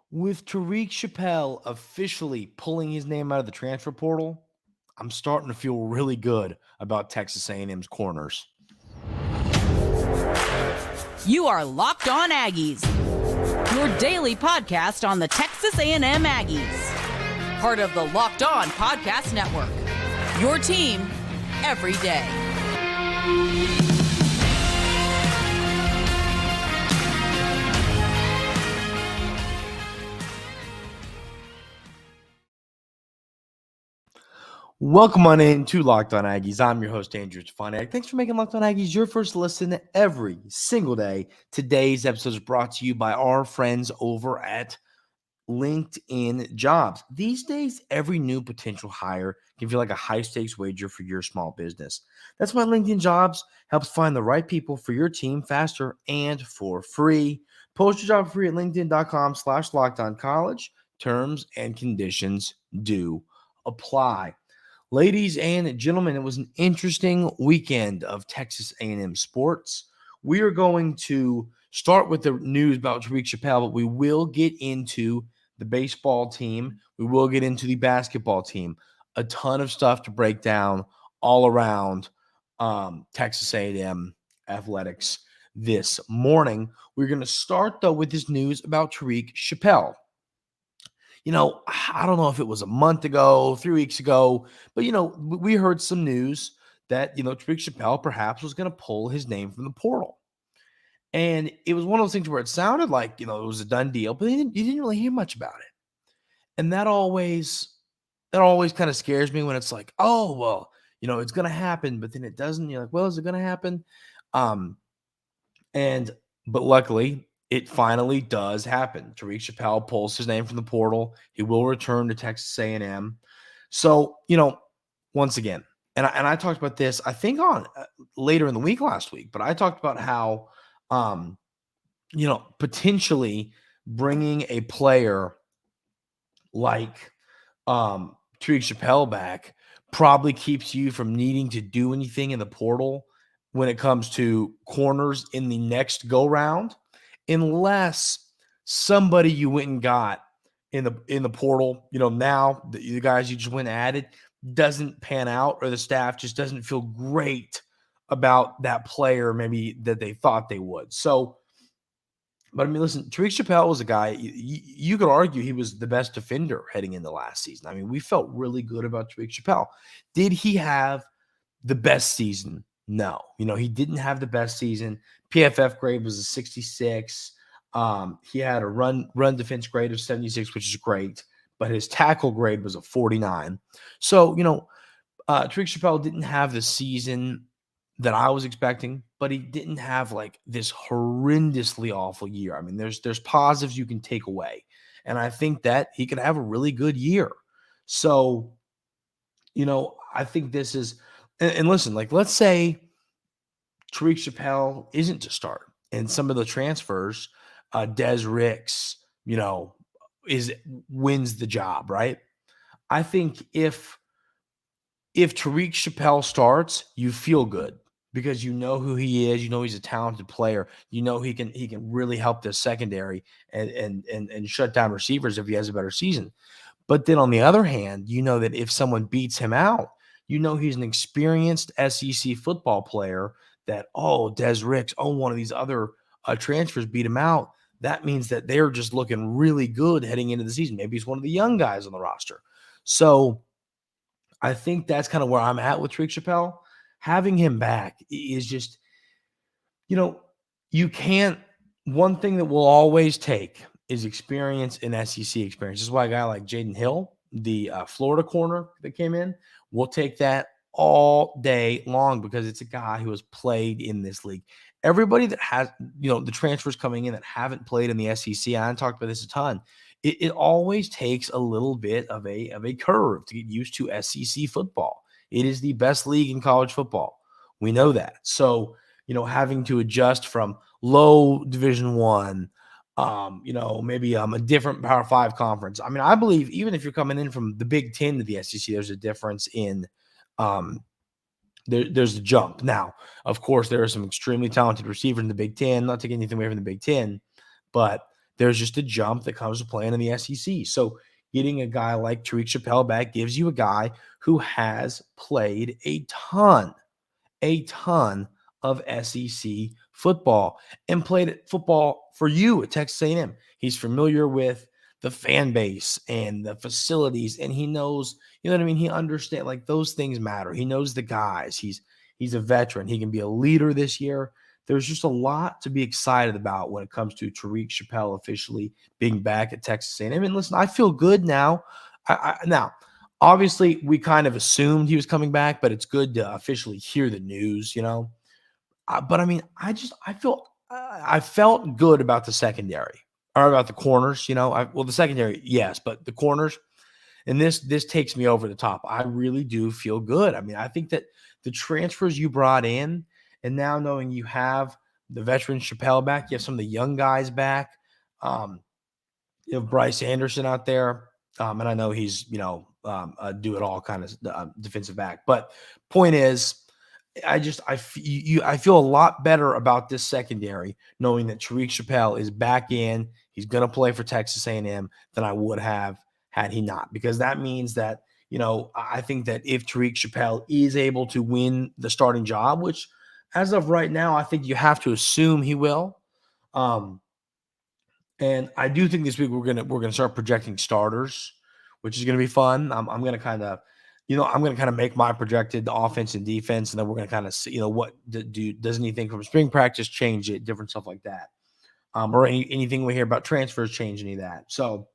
With Tyreek Chappell officially pulling his name out of the transfer portal, I'm starting to feel really good about Texas A&M's corners. You are Locked On Aggies, your daily podcast on the Texas A&M Aggies. Part of the Locked On Podcast Network, your team every day. Welcome on in to Locked On Aggies. I'm your host, Andrew Stefaniak. Thanks for making Locked On Aggies your first listen every single day. Today's episode is brought to you by our friends over at LinkedIn Jobs. These days, every new potential hire can feel like a high-stakes wager for your small business. That's why LinkedIn Jobs helps find the right people for your team faster and for free. Post your job free at linkedin.com/lockedoncollege. Terms and conditions do apply. Ladies and gentlemen, it was an interesting weekend of Texas A&M sports. We are going to start with the news about Tyreek Chappell, but we will get into the baseball team. We will get into the basketball team. A ton of stuff to break down all around Texas A&M athletics this morning. We're going to start, though, with this news about Tyreek Chappell. I don't know if it was a month ago, 3 weeks ago, but, we heard some news that, Tyreek Chappell perhaps was going to pull his name from the portal. And it was one of those things where it sounded like, it was a done deal, but you didn't really hear much about it. And that always kind of scares me when it's like, oh, well, it's going to happen, but then it doesn't. You're like, well, is it going to happen? But luckily, it finally does happen. Tyreek Chappell pulls his name from the portal. He will return to Texas A&M. So, once again, and I talked about this, I think on later in the week last week, but I talked about how, potentially bringing a player like Tyreek Chappell back probably keeps you from needing to do anything in the portal when it comes to corners in the next go round, unless somebody you went and got in the portal, now the guys you just went and added doesn't pan out, or the staff just doesn't feel great about that player maybe that they thought they would. So, but I mean, listen, Tyreek Chappell was a guy, you could argue he was the best defender heading into last season. I mean, we felt really good about Tyreek Chappell. Did he have the best season? No. He didn't have the best season. PFF grade was a 66. He had a run defense grade of 76, which is great, but his tackle grade was a 49. So, Tyreek Chappell didn't have the season that I was expecting, but he didn't have like this horrendously awful year. I mean, there's positives you can take away, and I think that he could have a really good year. So, I think this is, and listen, like, let's say Tyreek Chappell isn't to start, and some of the transfers, Des Ricks, wins the job, right? I think if Tyreek Chappell starts, you feel good because you know who he is. He's a talented player. He can really help the secondary and shut down receivers if he has a better season. But then on the other hand, that if someone beats him out, he's an experienced SEC football player that, Des Ricks, one of these other transfers beat him out. That means that they're just looking really good heading into the season. Maybe he's one of the young guys on the roster. So I think that's kind of where I'm at with Tyreek Chappell. Having him back is just, you can't, one thing that we'll always take is experience in SEC experience. This is why a guy like Jaden Hill, the Florida corner that came in, we'll take that all day long because it's a guy who has played in this league. Everybody that has, the transfers coming in that haven't played in the SEC, and I talked about this a ton, it always takes a little bit of a curve to get used to SEC football. It is the best league in college football. We know that. So, having to adjust from low Division One, maybe a different Power 5 conference. I mean, I believe even if you're coming in from the Big Ten to the SEC, there's a difference in there's a jump. Now, of course, there are some extremely talented receivers in the Big Ten. Not taking anything away from the Big Ten, but there's just a jump that comes to playing in the SEC. So getting a guy like Tyreek Chappell back gives you a guy who has played a ton of SEC football and played football for you at Texas A&M. He's familiar with the fan base and the facilities, and he knows, you know what I mean? He understands, like, those things matter. He knows the guys. He's a veteran. He can be a leader this year. There's just a lot to be excited about when it comes to Tyreek Chappell officially being back at Texas A&M. And listen, I feel good now. Now, obviously, we kind of assumed he was coming back, but it's good to officially hear the news, you know. But I mean, I felt good about the secondary or about the corners, you know. The secondary, yes, but the corners, and this takes me over the top. I really do feel good. I mean, I think that the transfers you brought in, and now knowing you have the veteran Chappell back, you have some of the young guys back. You have Bryce Anderson out there, and I know he's, you know, a do-it-all kind of defensive back. But point is, I feel a lot better about this secondary knowing that Tyreek Chappell is back in. He's going to play for Texas A&M than I would have had he not, because that means that, you know, I think that if Tyreek Chappell is able to win the starting job, which as of right now, I think you have to assume he will. And I do think this week we're gonna start projecting starters, which is gonna be fun. I'm gonna kind of, you know, I'm gonna kind of make my projected offense and defense, and then we're gonna kind of see, you know, what does anything from spring practice change it, different stuff like that, or anything we hear about transfers change any of that. So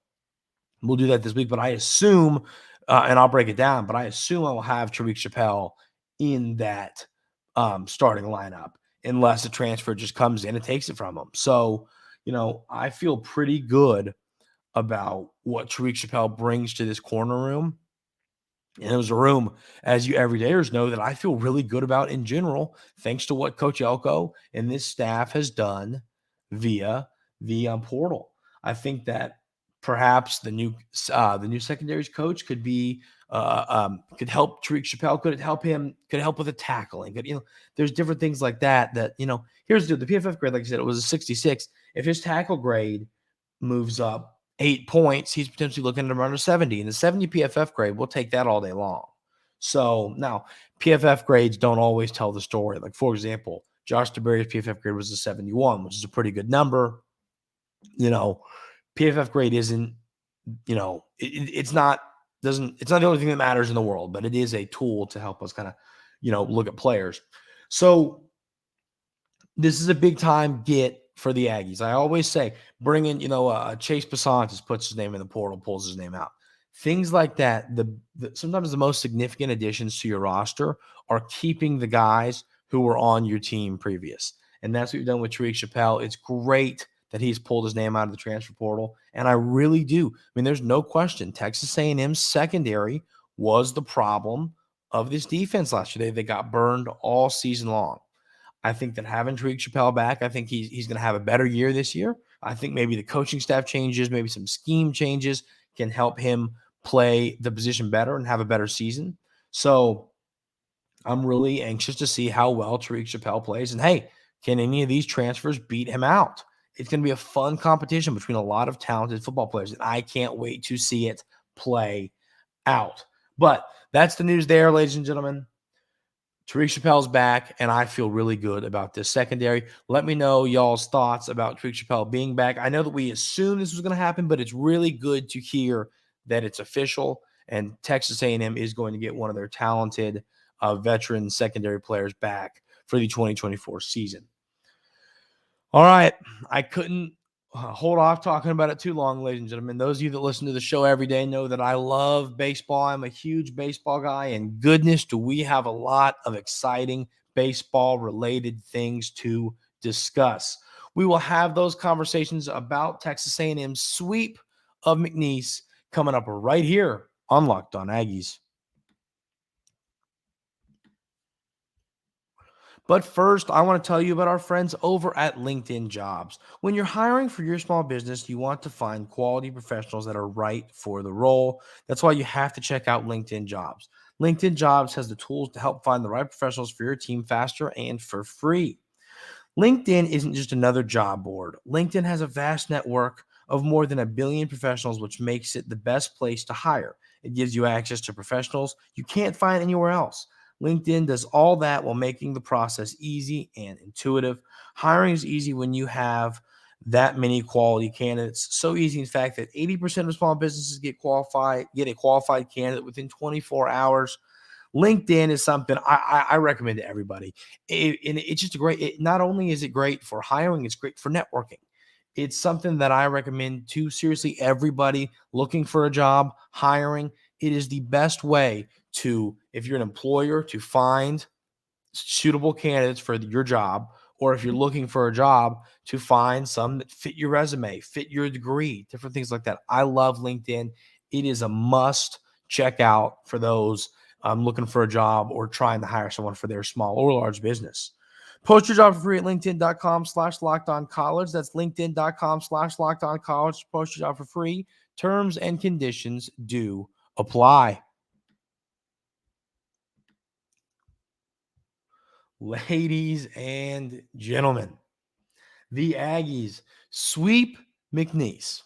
we'll do that this week. But I assume, and I'll break it down, but I assume I will have Tyreek Chappell in that starting lineup unless a transfer just comes in and takes it from him. So, you know, I feel pretty good about what Tyreek Chappell brings to this corner room. And it was a room, as you everydayers know, that I feel really good about in general, thanks to what Coach Elko and this staff has done via the portal. I think that perhaps the new secondaries coach could be could help Tyreek Chappell, could help with the tackling. You know, there's different things like that, you know, here's the PFF grade, like I said, it was a 66. If his tackle grade moves up 8 points, he's potentially looking at around a 70. And the 70 PFF grade, we'll take that all day long. So now PFF grades don't always tell the story. Like, for example, Josh DeBerry's PFF grade was a 71, which is a pretty good number. You know, PFF grade isn't, you know, it's not the only thing that matters in the world, but it is a tool to help us kind of, you know, look at players. So this is a big time get for the Aggies. I always say, bring in, you know, Chase Pasantis puts his name in the portal, pulls his name out. Things like that. Sometimes the most significant additions to your roster are keeping the guys who were on your team previous. And that's what you've done with Tyreek Chappell. It's great that he's pulled his name out of the transfer portal. And I really do. I mean, there's no question. Texas A&M's secondary was the problem of this defense last year. They got burned all season long. I think that having Tyreek Chappell back, I think he's going to have a better year this year. I think maybe the coaching staff changes, maybe some scheme changes can help him play the position better and have a better season. So I'm really anxious to see how well Tyreek Chappell plays. And hey, can any of these transfers beat him out? It's going to be a fun competition between a lot of talented football players, and I can't wait to see it play out. But that's the news there, ladies and gentlemen. Tyreek Chappell's back, and I feel really good about this secondary. Let me know y'all's thoughts about Tyreek Chappell being back. I know that we assumed this was going to happen, but it's really good to hear that it's official, and Texas A&M is going to get one of their talented veteran secondary players back for the 2024 season. All right, I couldn't hold off talking about it too long, ladies and gentlemen. Those of you that listen to the show every day know that I love baseball. I'm a huge baseball guy, and goodness, do we have a lot of exciting baseball-related things to discuss. We will have those conversations about Texas A&M's sweep of McNeese coming up right here on Locked On Aggies. But first, I want to tell you about our friends over at LinkedIn Jobs. When you're hiring for your small business, you want to find quality professionals that are right for the role. That's why you have to check out LinkedIn Jobs. LinkedIn Jobs has the tools to help find the right professionals for your team faster and for free. LinkedIn isn't just another job board. LinkedIn has a vast network of more than 1 billion professionals, which makes it the best place to hire. It gives you access to professionals you can't find anywhere else. LinkedIn does all that while making the process easy and intuitive. Hiring is easy when you have that many quality candidates. So easy, in fact, that 80% of small businesses get a qualified candidate within 24 hours. LinkedIn is something I recommend to everybody. It's just not only is it great for hiring, it's great for networking. It's something that I recommend to seriously everybody looking for a job, hiring. It is the best way to, if you're an employer, to find suitable candidates for your job, or if you're looking for a job, to find some that fit your resume, fit your degree, different things like that. I love LinkedIn. It is a must check out for those looking for a job or trying to hire someone for their small or large business. Post your job for free at linkedin.com/lockedoncollege. That's linkedin.com/lockedoncollege. Post your job for free. Terms and conditions do apply. Ladies and gentlemen, the Aggies sweep McNeese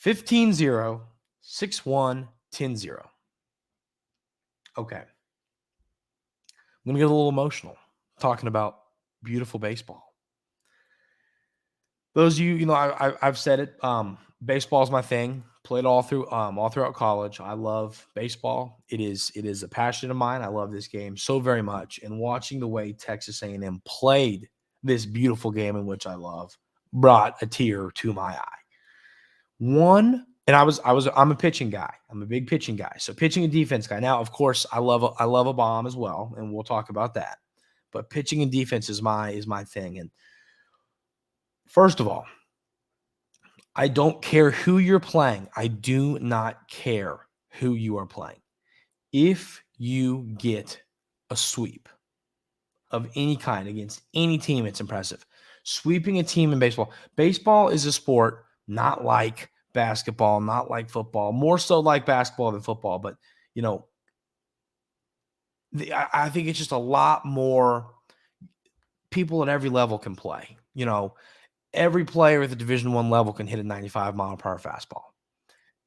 15-0, 6-1, 10-0. Okay. I'm going to get a little emotional talking about beautiful baseball. Those of you, I've said it. Baseball is my thing. Played all throughout college. I love baseball. It is a passion of mine. I love this game so very much. And watching the way Texas A&M played this beautiful game, in which I love, brought a tear to my eye. I'm a pitching guy. I'm a big pitching guy. So pitching and defense guy. Now, of course, I love a bomb as well, and we'll talk about that. But pitching and defense is my thing. And first of all, I don't care who you're playing. I do not care who you are playing. If you get a sweep of any kind against any team, it's impressive. Sweeping a team in baseball. Baseball is a sport not like basketball, not like football, more so like basketball than football. But, I think it's just a lot more people at every level can play. Every player at the Division I level can hit a 95-mile-per-hour fastball.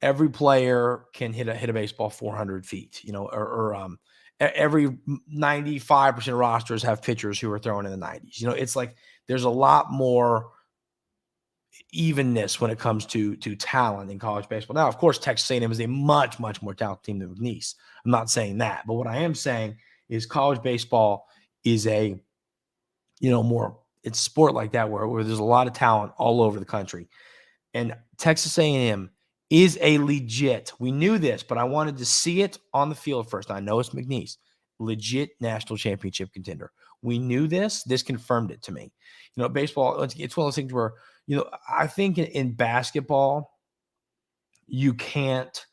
Every player can hit a baseball 400 feet, every 95% of rosters have pitchers who are throwing in the 90s. It's like there's a lot more evenness when it comes to talent in college baseball. Now, of course, Texas A&M is a much, much more talented team than McNeese. I'm not saying that. But what I am saying is college baseball is a, it's a sport like that where there's a lot of talent all over the country. And Texas A&M is a legit, we knew this, but I wanted to see it on the field first. I know it's McNeese, legit national championship contender. We knew this. This confirmed it to me. Baseball, it's one of those things where, I think in basketball, you can't,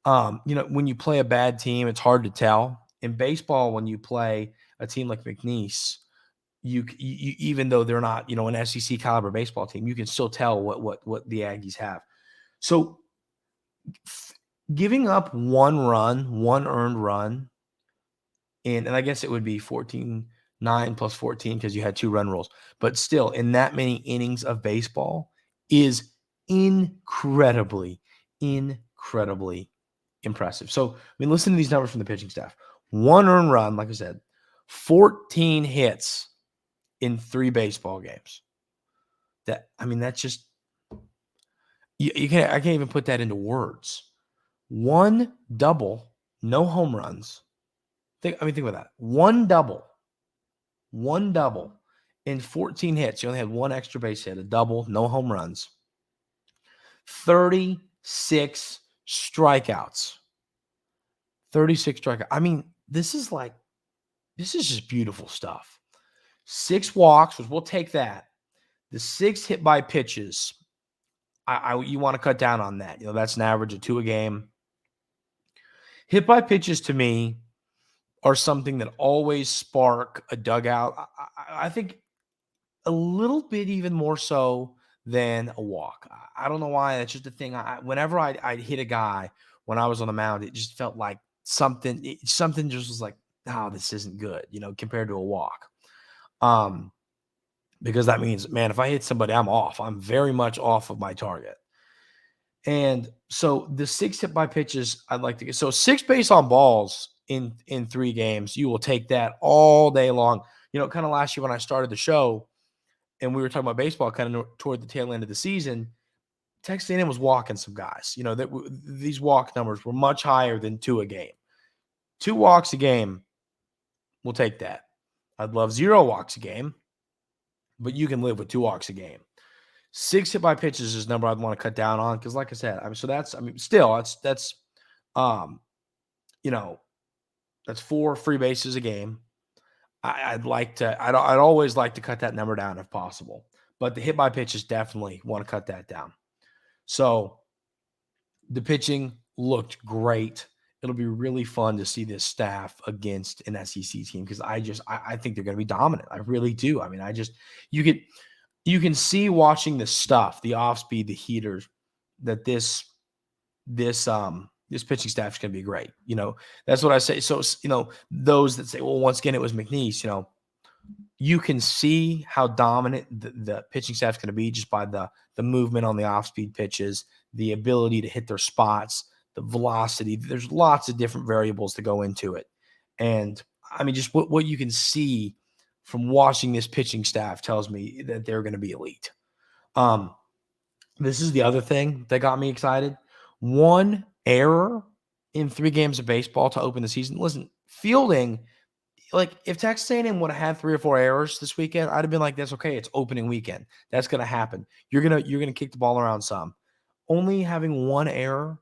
when you play a bad team, it's hard to tell. In baseball, when you play a team like McNeese, you even though they're not, an SEC caliber baseball team, you can still tell what the Aggies have. So giving up one earned run, and I guess it would be 9 plus 14 because you had 2 run rules, but still in that many innings of baseball is incredibly impressive. So, listen to these numbers from the pitching staff. 1 earned run, like I said, 14 hits in 3 baseball games. That's just, I can't even put that into words. 1 double, no home runs. Think about that. 1 double and 14 hits. You only had 1 extra base hit, a double, no home runs. 36 strikeouts. 36 strikeouts. This is just beautiful stuff. 6 walks, which we'll take that. The 6 hit by pitches, you want to cut down on that. That's an average of 2 a game. Hit by pitches to me are something that always spark a dugout. I think a little bit even more so than a walk. I don't know why. That's just a thing. Whenever I'd hit a guy when I was on the mound, it just felt like something just was like, oh, this isn't good, compared to a walk. because that means, man, if I hit somebody, I'm off. I'm very much off of my target. And so the 6 hit by pitches, I'd like to get. So 6 base on balls in 3 games, you will take that all day long. Kind of last year when I started the show and we were talking about baseball kind of toward the tail end of the season, Texas A&M was walking some guys. These walk numbers were much higher than 2 a game. 2 walks a game, we'll take that. I'd love 0 walks a game, but you can live with 2 walks a game. 6 hit by pitches is a number I'd want to cut down on because, like I said, that's 4 free bases a game. I'd always like to cut that number down if possible, but the hit by pitches definitely want to cut that down. So the pitching looked great. It'll be really fun to see this staff against an SEC team because I think they're going to be dominant. I really do. I mean, you can see watching the stuff, the off speed, the heaters, that this pitching staff is going to be great. That's what I say. So, those that say, well, once again, it was McNeese, you can see how dominant the pitching staff is going to be just by the movement on the off speed pitches, the ability to hit their spots, the velocity. There's lots of different variables to go into it. And I mean, just what you can see from watching this pitching staff tells me that they're going to be elite. This is the other thing that got me excited. 1 error in 3 games of baseball to open the season. Listen, fielding, like if Texas A&M would have had 3 or 4 errors this weekend, I'd have been like, that's okay. It's opening weekend. That's going to happen. You're going to kick the ball around some. Only having 1 error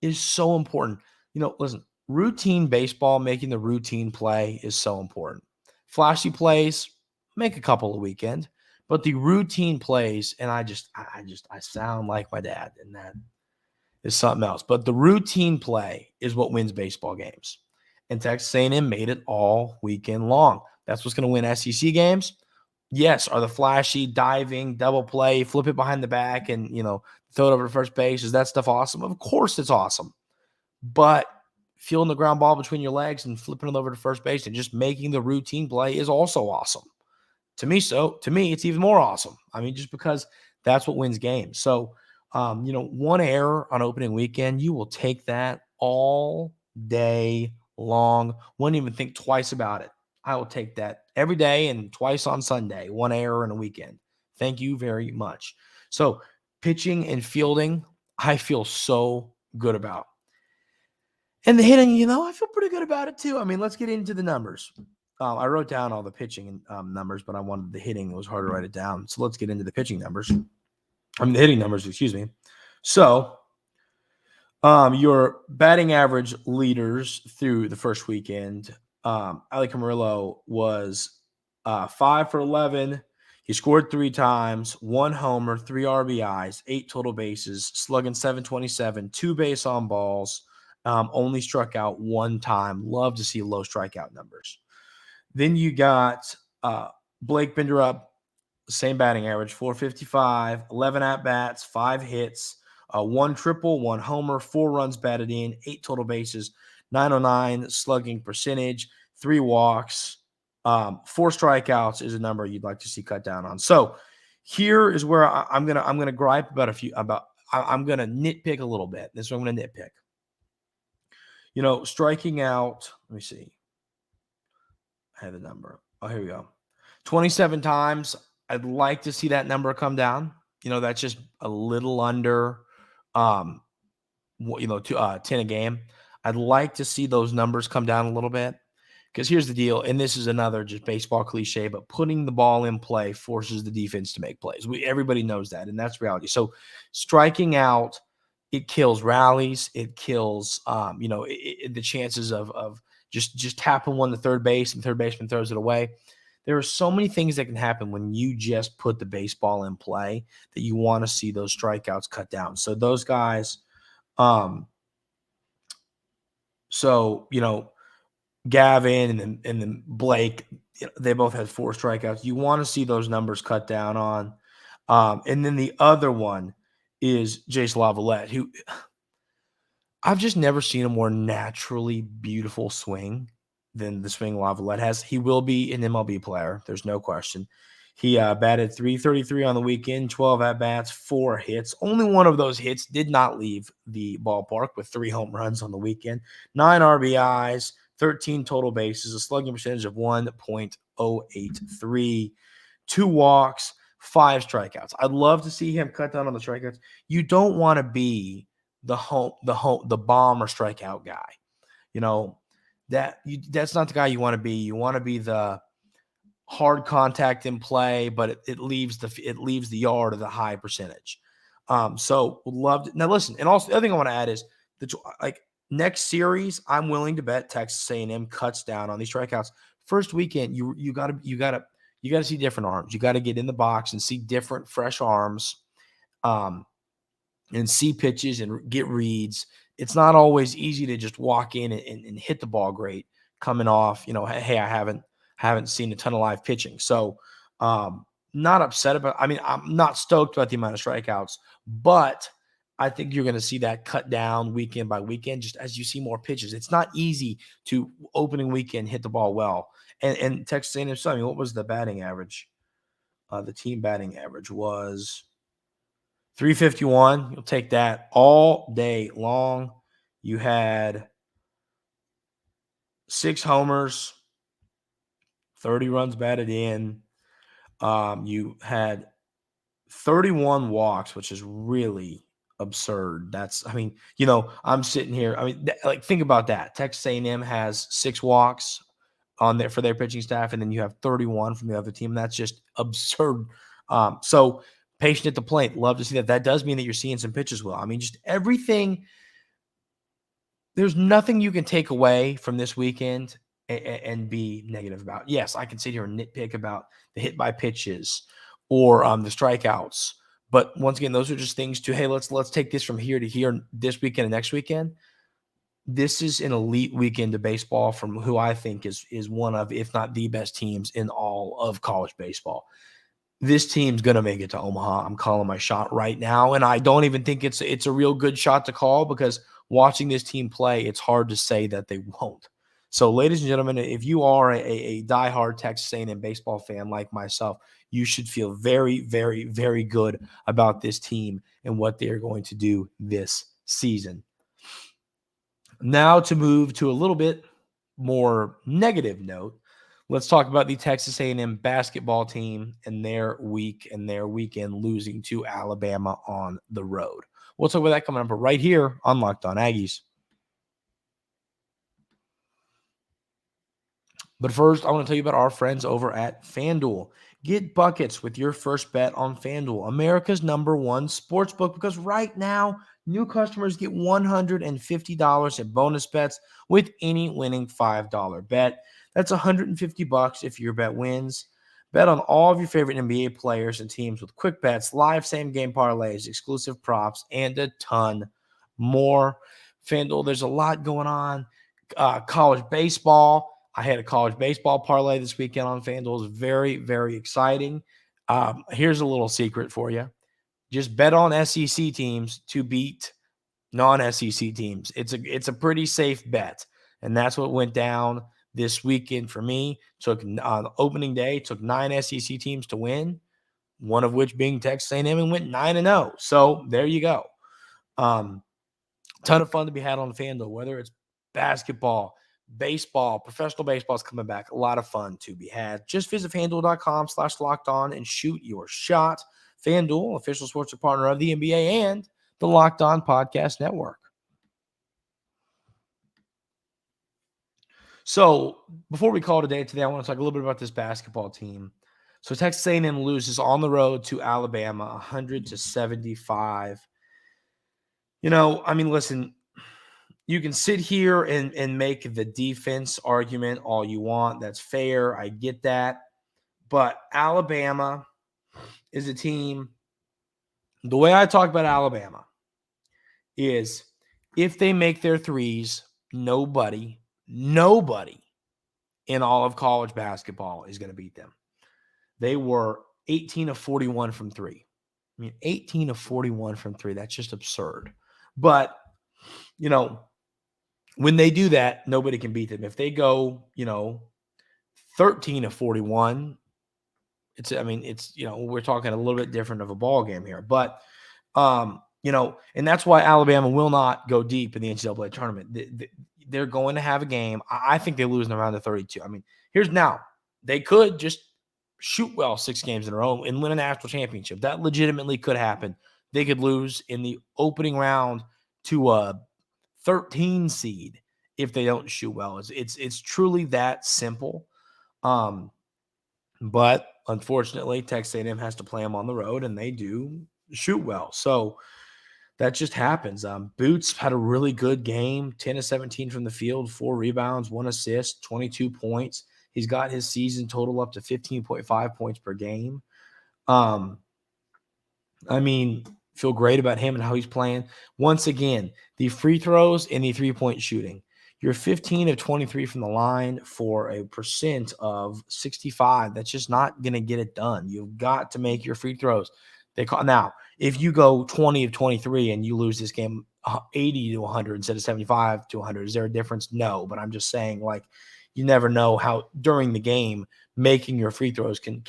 is so important. Listen, routine baseball, making the routine play is so important. Flashy plays, make a couple a weekend, but the routine plays, and I sound like my dad, and that is something else. But the routine play is what wins baseball games, and Texas A&M made it all weekend long. That's what's going to win SEC games. Yes, are the flashy diving, double play, flip it behind the back, and throw it over to first base? Is that stuff awesome? Of course, it's awesome, but fielding the ground ball between your legs and flipping it over to first base and just making the routine play is also awesome. To me, it's even more awesome. I mean, just because that's what wins games. So, 1 error on opening weekend, you will take that all day long. Wouldn't even think twice about it. I will take that every day and twice on Sunday. 1 error in a weekend. Thank you very much. So, pitching and fielding, I feel so good about. And the hitting, I feel pretty good about it too. I mean, let's get into the numbers. I wrote down all the pitching numbers, but I wanted the hitting. It was hard to write it down. So let's get into the pitching numbers. The hitting numbers, excuse me. So your batting average leaders through the first weekend, Ali Camarillo was 5 for 11. He scored 3 times, 1 homer, 3 RBIs, 8 total bases, slugging .727, 2 base on balls. Only struck out 1 time. Love to see low strikeout numbers. Then you got Blake Binderup, same batting average, 455, 11 at-bats, 5 hits, 1 triple, 1 homer, 4 runs batted in, 8 total bases, .909 slugging percentage, 3 walks, 4 strikeouts is a number you'd like to see cut down on. So here is where I'm gonna gripe about I'm gonna nitpick a little bit. This is what I'm gonna nitpick. Striking out, let me see. I have the number. Oh, here we go. 27 times. I'd like to see that number come down. That's just a little under, 10 a game. I'd like to see those numbers come down a little bit because here's the deal. And this is another just baseball cliche, but putting the ball in play forces the defense to make plays. Everybody knows that, and that's reality. So striking out, it kills rallies. It kills, the chances of just tapping one to third base and third baseman throws it away. There are so many things that can happen when you just put the baseball in play that you want to see those strikeouts cut down. So those guys, Gavin and then Blake, they both had 4 strikeouts. You want to see those numbers cut down on. And then the other one is Jace Lavalette, who I've just never seen a more naturally beautiful swing than the swing Lavalette has. He will be an MLB player. There's no question. He batted .333 on the weekend, 12 at-bats, 4 hits. Only one of those hits did not leave the ballpark with 3 home runs on the weekend. 9 RBIs, 13 total bases, a slugging percentage of 1.083, 2 walks, 5 strikeouts. I'd love to see him cut down on the strikeouts. You don't want to be the bomb or strikeout guy. That's not the guy you want to be. You want to be the hard contact in play, but it leaves the yard at a high percentage. So would love to. Now listen, and also the other thing I want to add is next series, I'm willing to bet Texas A&M cuts down on these strikeouts. First weekend, you got to see different arms. You got to get in the box and see different fresh arms, and see pitches and get reads. It's not always easy to just walk in and hit the ball great coming off. Hey, I haven't seen a ton of live pitching. So not upset about, I'm not stoked about the amount of strikeouts, but I think you're going to see that cut down weekend by weekend, just as you see more pitches. It's not easy to opening weekend hit the ball well. And Texas A&M, what was the batting average? The team batting average was .351. You'll take that all day long. You had 6 homers, 30 runs batted in. You had 31 walks, which is really absurd. I'm sitting here. Think about that. Texas A&M has 6 walks on there for their pitching staff, and then you have 31 from the other team. That's just absurd. So patient at the plate. Love to see that. That does mean that you're seeing some pitches well. Just everything. There's nothing you can take away from this weekend and be negative about. Yes, I can sit here and nitpick about the hit by pitches or the strikeouts. But once again, those are just things to, hey, let's take this from here to here this weekend and next weekend. This is an elite weekend of baseball from who I think is one of, if not the best teams in all of college baseball. This team's going to make it to Omaha. I'm calling my shot right now, and I don't even think it's a real good shot to call, because watching this team play, it's hard to say that they won't. So, ladies and gentlemen, if you are a diehard Texas A&M baseball fan like myself, you should feel very, very, very good about this team and what they're going to do this season. Now, to move to a little bit more negative note, let's talk about the Texas A&M basketball team and their weekend losing to Alabama on the road. We'll talk about that coming up right here on Locked On Aggies. But first, I want to tell you about our friends over at FanDuel. Get buckets with your first bet on FanDuel, America's #1 sportsbook, because right now, new customers get $150 in bonus bets with any winning $5 bet. That's $150 if your bet wins. Bet on all of your favorite NBA players and teams with quick bets, live same-game parlays, exclusive props, and a ton more. FanDuel, there's a lot going on. College baseball. I had a college baseball parlay this weekend on FanDuel. It's very, very exciting. Here's a little secret for you. Just bet on SEC teams to beat non-SEC teams. It's a pretty safe bet, and that's what went down this weekend for me. Took on opening day, took 9 SEC teams to win, one of which being Texas A&M, and went 9-0. So there you go. Ton of fun to be had on FanDuel, whether it's basketball, baseball, professional baseball is coming back. A lot of fun to be had. Just visit FanDuel.com/lockedon and shoot your shot. FanDuel, official sports partner of the NBA and the Locked On Podcast Network. So before we call today, I want to talk a little bit about this basketball team. So Texas A&M loses on the road to Alabama, 100-75. Listen, you can sit here and make the defense argument all you want. That's fair. I get that. But Alabama is a team. The way I talk about Alabama is if they make their threes, nobody in all of college basketball is going to beat them. They were 18 of 41 from 3. 18 of 41 from 3. That's just absurd. But, when they do that, nobody can beat them. If they go, 13 of 41, We're talking a little bit different of a ball game here, but and that's why Alabama will not go deep in the NCAA tournament. They're going to have a game. I think they lose in around the 32. I mean, they could just shoot well 6 games in a row and win a national championship. That legitimately could happen. They could lose in the opening round to a 13 seed if they don't shoot well. It's truly that simple. But unfortunately, Texas A&M has to play them on the road, and they do shoot well. So that just happens. Boots had a really good game, 10 of 17 from the field, 4 rebounds, 1 assist, 22 points. He's got his season total up to 15.5 points per game. Feel great about him and how he's playing. Once again, the free throws and the 3-point shooting. You're 15 of 23 from the line for a percent of 65. That's just not going to get it done. You've got to make your free throws. Now, if you go 20 of 23 and you lose this game 80 to 100 instead of 75 to 100, is there a difference? No, but I'm just saying, you never know how during the game making your free throws can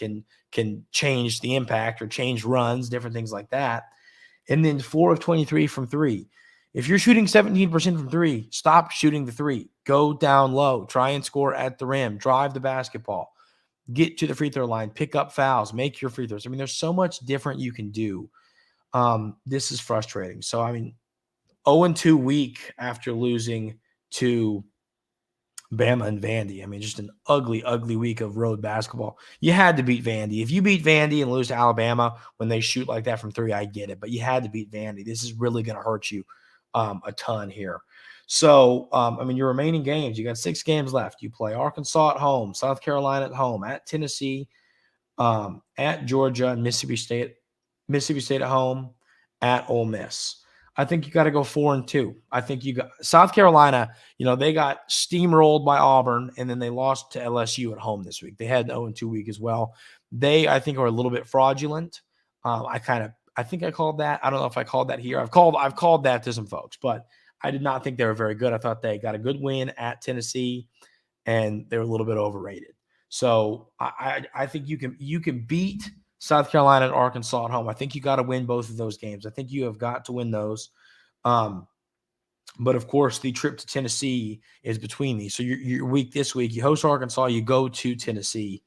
change the impact or change runs, different things like that. And then 4 of 23 from 3. If you're shooting 17% from 3, stop shooting the 3. Go down low. Try and score at the rim. Drive the basketball. Get to the free throw line. Pick up fouls. Make your free throws. There's so much different you can do. This is frustrating. So, 0-2 week after losing to Bama and Vandy. Just an ugly, ugly week of road basketball. You had to beat Vandy. If you beat Vandy and lose to Alabama when they shoot like that from 3, I get it. But you had to beat Vandy. This is really going to hurt you a ton here. So, your remaining games, you got 6 games left. You play Arkansas at home, South Carolina at home, at Tennessee, at Georgia, and Mississippi State at home, at Ole Miss. I think you got to go 4-2. I think you got South Carolina, they got steamrolled by Auburn, and then they lost to LSU at home this week. They had an 0-2 week as well. They, I think, are a little bit fraudulent. I think I called that. I don't know if I called that here. I've called that to some folks, but I did not think they were very good. I thought they got a good win at Tennessee, and they were a little bit overrated. So I think you can beat South Carolina and Arkansas at home. I think you got to win both of those games. I think you have got to win those. But of course, the trip to Tennessee is between these. So your week this week, you host Arkansas, you go to Tennessee.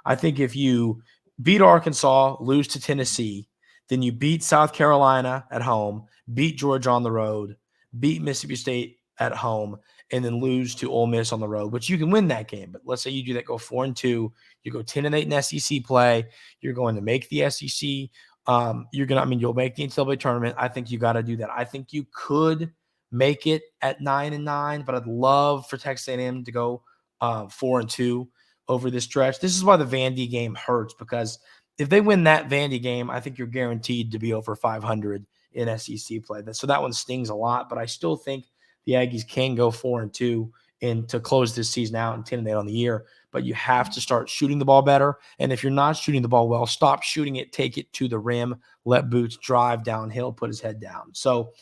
I think if you beat Arkansas, lose to Tennessee, then you beat South Carolina at home, beat Georgia on the road, beat Mississippi State at home, and then lose to Ole Miss on the road, which you can win that game. But let's say you do that, go 4-2, you go 10-8 in SEC play. You're going to make the SEC. You'll make the NCAA tournament. I think you got to do that. I think you could make it at 9-9, but I'd love for Texas A&M to go 4-2 over this stretch. This is why the Vandy game hurts, because if they win that Vandy game, I think you're guaranteed to be over 500 in SEC play. So that one stings a lot, but I still think the Aggies can go 4-2 and to close this season out and 10-8 on the year. But you have to start shooting the ball better. And if you're not shooting the ball well, stop shooting it, take it to the rim, let Boots drive downhill, put his head down. So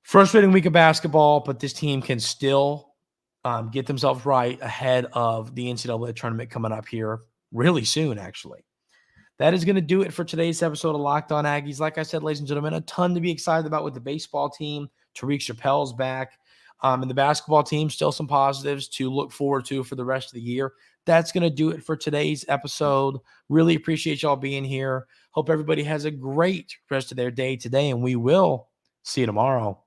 frustrating week of basketball, but this team can still get themselves right ahead of the NCAA tournament coming up here really soon, actually. That is going to do it for today's episode of Locked On Aggies. Like I said, ladies and gentlemen, a ton to be excited about with the baseball team. Tyreek Chappell's back. And the basketball team, still some positives to look forward to for the rest of the year. That's going to do it for today's episode. Really appreciate y'all being here. Hope everybody has a great rest of their day today, and we will see you tomorrow.